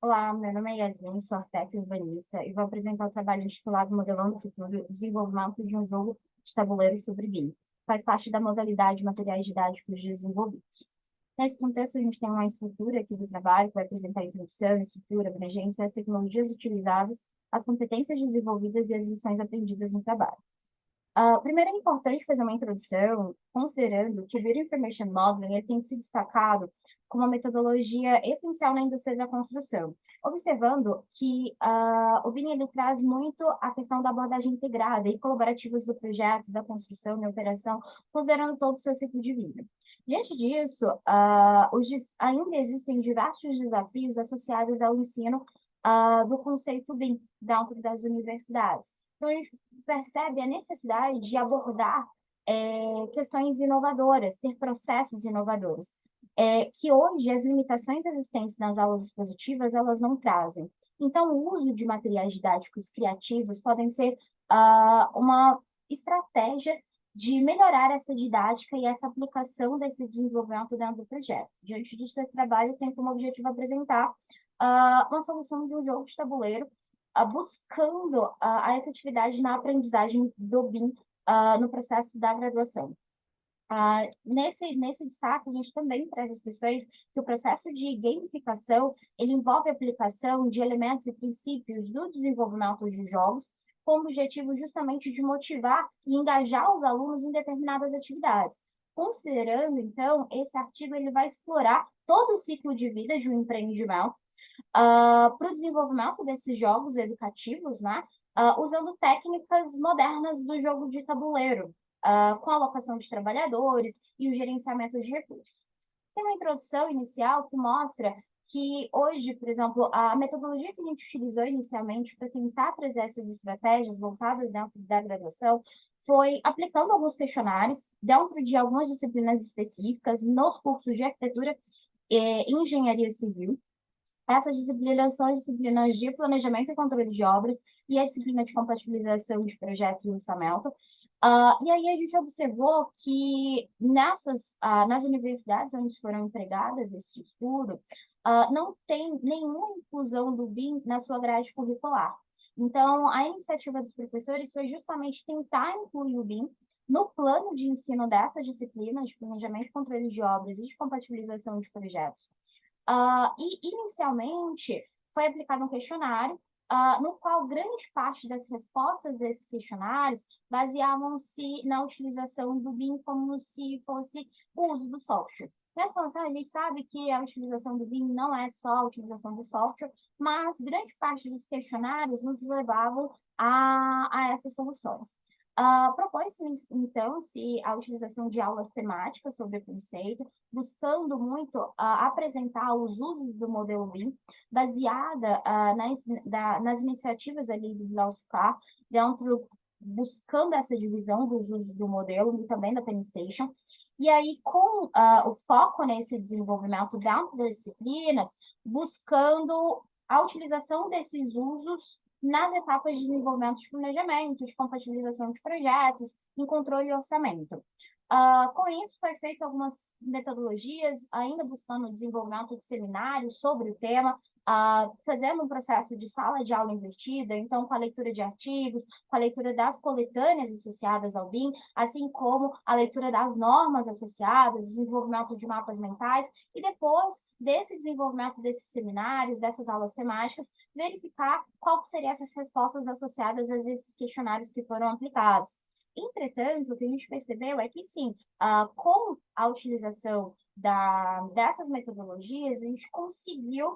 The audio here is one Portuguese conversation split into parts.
Olá, meu nome é Yasmin, sou arquiteta e urbanista e vou apresentar o trabalho intitulado Modelando o Futuro, Desenvolvimento de um Jogo de Tabuleiro sobre BIM. Faz parte da modalidade Materiais Didáticos Desenvolvidos. Nesse contexto, a gente tem uma estrutura aqui do trabalho que vai apresentar a introdução, estrutura, abrangência, as tecnologias utilizadas, as competências desenvolvidas e as lições aprendidas no trabalho. Primeiro, é importante fazer uma introdução, considerando que o Building Information Modeling ele tem se destacado como uma metodologia essencial na indústria da construção, observando que o BIM ele traz muito a questão da abordagem integrada e colaborativa do projeto, da construção, da operação, considerando todo o seu ciclo de vida. Diante disso, ainda existem diversos desafios associados ao ensino do conceito BIM dentro das universidades. Então, a gente percebe a necessidade de abordar questões inovadoras, ter processos inovadores, que hoje as limitações existentes nas aulas expositivas elas não trazem. Então, o uso de materiais didáticos criativos podem ser uma estratégia de melhorar essa didática e essa aplicação desse desenvolvimento dentro do projeto. Diante disso, o trabalho tem como objetivo apresentar uma solução de um jogo de tabuleiro buscando a efetividade na aprendizagem do BIM no processo da graduação. Nesse destaque, a gente também traz as questões que o processo de gamificação ele envolve a aplicação de elementos e princípios do desenvolvimento de jogos, com o objetivo justamente de motivar e engajar os alunos em determinadas atividades. Considerando, então, esse artigo ele vai explorar todo o ciclo de vida de um empreendimento, para o desenvolvimento desses jogos educativos, né? Usando técnicas modernas do jogo de tabuleiro, com a alocação de trabalhadores e o gerenciamento de recursos. Tem uma introdução inicial que mostra que hoje, por exemplo, a metodologia que a gente utilizou inicialmente para tentar trazer essas estratégias voltadas dentro da graduação foi aplicando alguns questionários dentro de algumas disciplinas específicas nos cursos de arquitetura e engenharia civil. Essas disciplinas são as disciplinas de planejamento e controle de obras e a disciplina de compatibilização de projetos e orçamento. E aí a gente observou que nas universidades onde foram empregadas esse estudo, não tem nenhuma inclusão do BIM na sua grade curricular. Então, a iniciativa dos professores foi justamente tentar incluir o BIM no plano de ensino dessas disciplinas de planejamento e controle de obras e de compatibilização de projetos. E, inicialmente, foi aplicado um questionário, no qual grande parte das respostas desses questionários baseavam-se na utilização do BIM como se fosse o uso do software. Nessa situação, a gente sabe que a utilização do BIM não é só a utilização do software, mas grande parte dos questionários nos levavam a essas soluções. Propõe-se, então, se a utilização de aulas temáticas sobre o conceito, buscando muito apresentar os usos do modelo BIM, baseada nas iniciativas ali do Lausucar, buscando essa divisão dos usos do modelo e também da Pennstation. E aí, com o foco nesse desenvolvimento dentro das disciplinas, buscando a utilização desses usos nas etapas de desenvolvimento de planejamento, de compatibilização de projetos, em controle e orçamento. Com isso, foi feito algumas metodologias, ainda buscando o desenvolvimento de seminários sobre o tema, fazendo um processo de sala de aula invertida, então com a leitura de artigos, com a leitura das coletâneas associadas ao BIM, assim como a leitura das normas associadas, desenvolvimento de mapas mentais, e depois desse desenvolvimento desses seminários, dessas aulas temáticas, verificar qual seriam essas respostas associadas a esses questionários que foram aplicados. Entretanto, o que a gente percebeu é que, sim, com a utilização dessas metodologias, a gente conseguiu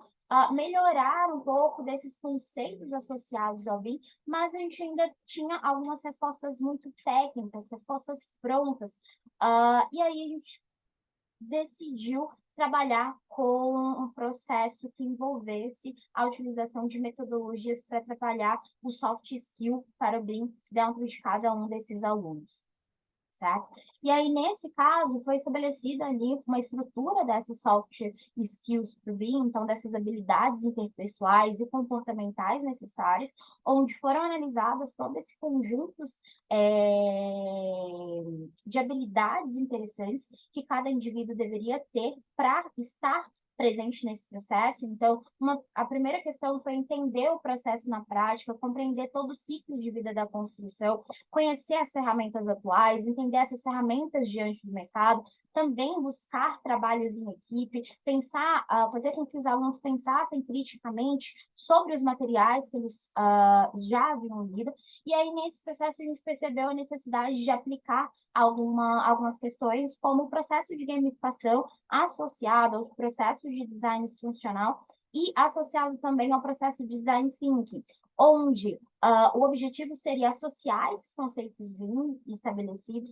melhorar um pouco desses conceitos associados ao BIM, mas a gente ainda tinha algumas respostas muito técnicas, respostas prontas. E aí a gente decidiu trabalhar com um processo que envolvesse a utilização de metodologias para trabalhar o soft skill para o BIM dentro de cada um desses alunos. Certo? E aí, nesse caso, foi estabelecida ali uma estrutura dessas soft skills para o BIM, então dessas habilidades interpessoais e comportamentais necessárias, onde foram analisadas todo esse conjunto de habilidades interessantes que cada indivíduo deveria ter para estar presente nesse processo. Então, a primeira questão foi entender o processo na prática, compreender todo o ciclo de vida da construção, conhecer as ferramentas atuais, entender essas ferramentas diante do mercado, também buscar trabalhos em equipe, pensar, fazer com que os alunos pensassem criticamente sobre os materiais que eles já haviam lido. E aí, nesse processo, a gente percebeu a necessidade de aplicar algumas questões, como o processo de gamificação associado aos processos de design instrucional e associado também ao processo de design thinking, onde o objetivo seria associar esses conceitos bem estabelecidos,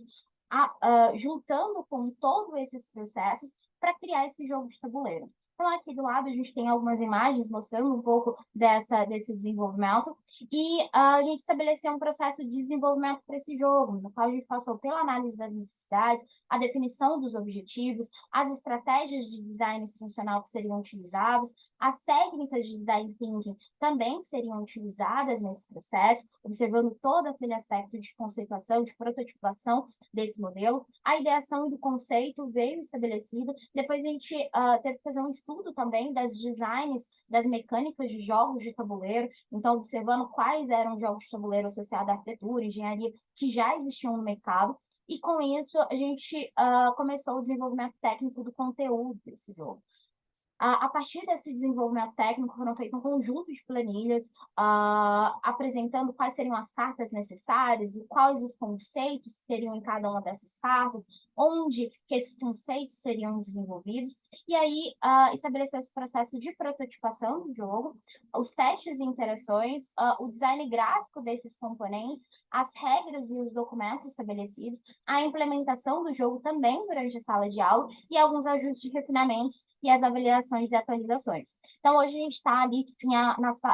juntando com todos esses processos para criar esse jogo de tabuleiro. Então, aqui do lado, a gente tem algumas imagens mostrando um pouco desse desenvolvimento. E a gente estabeleceu um processo de desenvolvimento para esse jogo, no qual a gente passou pela análise das necessidades, a definição dos objetivos, as estratégias de design funcional que seriam utilizados, as técnicas de design thinking também seriam utilizadas nesse processo, observando todo aquele aspecto de conceituação, de prototipação desse modelo. A ideação do conceito veio estabelecida, depois a gente teve que fazer um estudo também das designs, das mecânicas de jogos de tabuleiro, então observando quais eram os jogos de tabuleiro associados à arquitetura, engenharia, que já existiam no mercado, e com isso a gente começou o desenvolvimento técnico do conteúdo desse jogo. A partir desse desenvolvimento técnico, foram feitos um conjunto de planilhas apresentando quais seriam as cartas necessárias e quais os conceitos que teriam em cada uma dessas cartas, onde que esses conceitos seriam desenvolvidos, e aí estabelecer esse processo de prototipação do jogo, os testes e interações, o design gráfico desses componentes, as regras e os documentos estabelecidos, a implementação do jogo também durante a sala de aula e alguns ajustes e refinamentos e as avaliações e atualizações. Então, hoje a gente está ali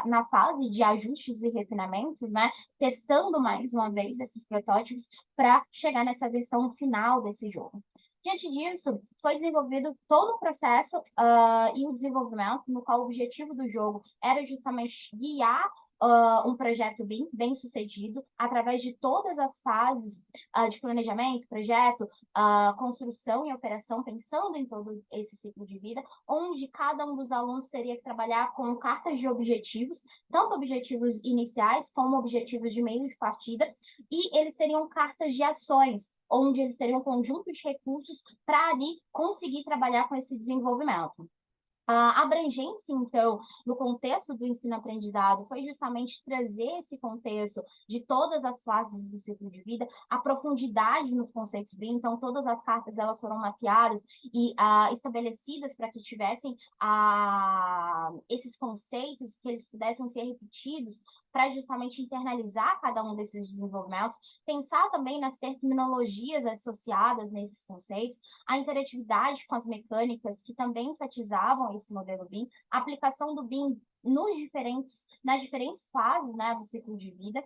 na fase de ajustes e refinamentos, né? Testando mais uma vez esses protótipos para chegar nessa versão final desse jogo. Diante disso, foi desenvolvido todo o processo e o desenvolvimento, no qual o objetivo do jogo era justamente guiar um projeto bem sucedido, através de todas as fases de planejamento, projeto, construção e operação, pensando em todo esse ciclo de vida, onde cada um dos alunos teria que trabalhar com cartas de objetivos, tanto objetivos iniciais como objetivos de meio de partida, e eles teriam cartas de ações, onde eles teriam um conjunto de recursos para ali conseguir trabalhar com esse desenvolvimento. A abrangência, então, no contexto do ensino-aprendizado foi justamente trazer esse contexto de todas as fases do ciclo de vida, a profundidade nos conceitos BIM, então todas as cartas elas foram mapeadas e estabelecidas para que tivessem esses conceitos, que eles pudessem ser repetidos para justamente internalizar cada um desses desenvolvimentos, pensar também nas terminologias associadas nesses conceitos, a interatividade com as mecânicas que também enfatizavam esse modelo BIM, a aplicação do BIM nas diferentes fases, né, do ciclo de vida,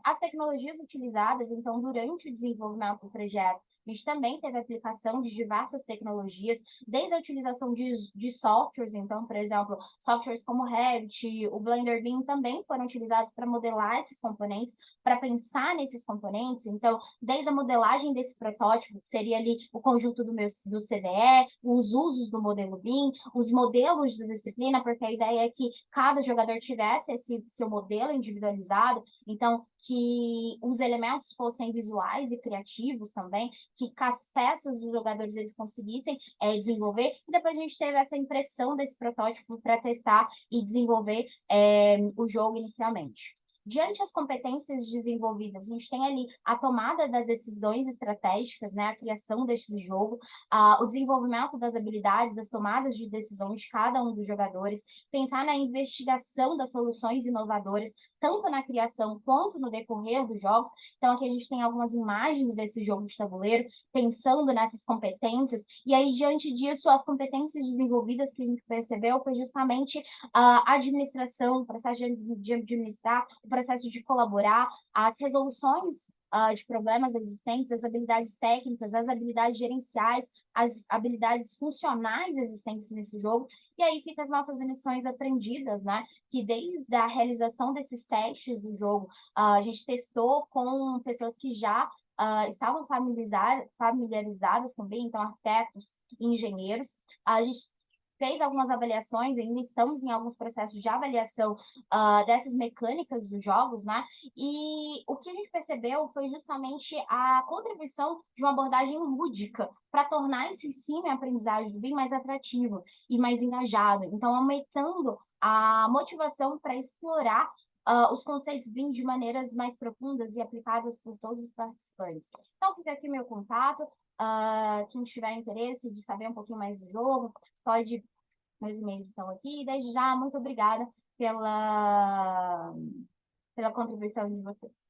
as tecnologias utilizadas, então, durante o desenvolvimento do projeto, a gente também teve a aplicação de diversas tecnologias, desde a utilização de softwares, então, por exemplo, softwares como o Revit, o Blender BIM também foram utilizados para modelar esses componentes, para pensar nesses componentes, então, desde a modelagem desse protótipo, que seria ali o conjunto do CDE, os usos do modelo BIM, os modelos de disciplina, porque a ideia é que cada jogador tivesse esse seu modelo individualizado, então, que os elementos fossem visuais e criativos também, que as peças dos jogadores eles conseguissem desenvolver, e depois a gente teve essa impressão desse protótipo para testar e desenvolver o jogo inicialmente. Diante das competências desenvolvidas, a gente tem ali a tomada das decisões estratégicas, né, a criação desse jogo, o desenvolvimento das habilidades, das tomadas de decisões de cada um dos jogadores, pensar na investigação das soluções inovadoras, tanto na criação quanto no decorrer dos jogos. Então, aqui a gente tem algumas imagens desse jogo de tabuleiro, pensando nessas competências, e aí, diante disso, as competências desenvolvidas que a gente percebeu foi justamente a administração, o processo de administrar, o processo de colaborar, as resoluções de problemas existentes, as habilidades técnicas, as habilidades gerenciais, as habilidades funcionais existentes nesse jogo, e aí fica as nossas lições aprendidas, né? Que desde a realização desses testes do jogo, a gente testou com pessoas que já estavam familiarizadas com BIM, então arquitetos e engenheiros. A gente fez algumas avaliações, ainda estamos em alguns processos de avaliação dessas mecânicas dos jogos, né? E o que a gente percebeu foi justamente a contribuição de uma abordagem lúdica para tornar esse ensino e aprendizagem bem mais atrativo e mais engajado. Então, aumentando a motivação para explorar os conceitos BIM de maneiras mais profundas e aplicáveis por todos os participantes. Então, fica aqui meu contato. Quem tiver interesse de saber um pouquinho mais do jogo, pode. Meus e-mails estão aqui. E desde já, muito obrigada pela contribuição de vocês.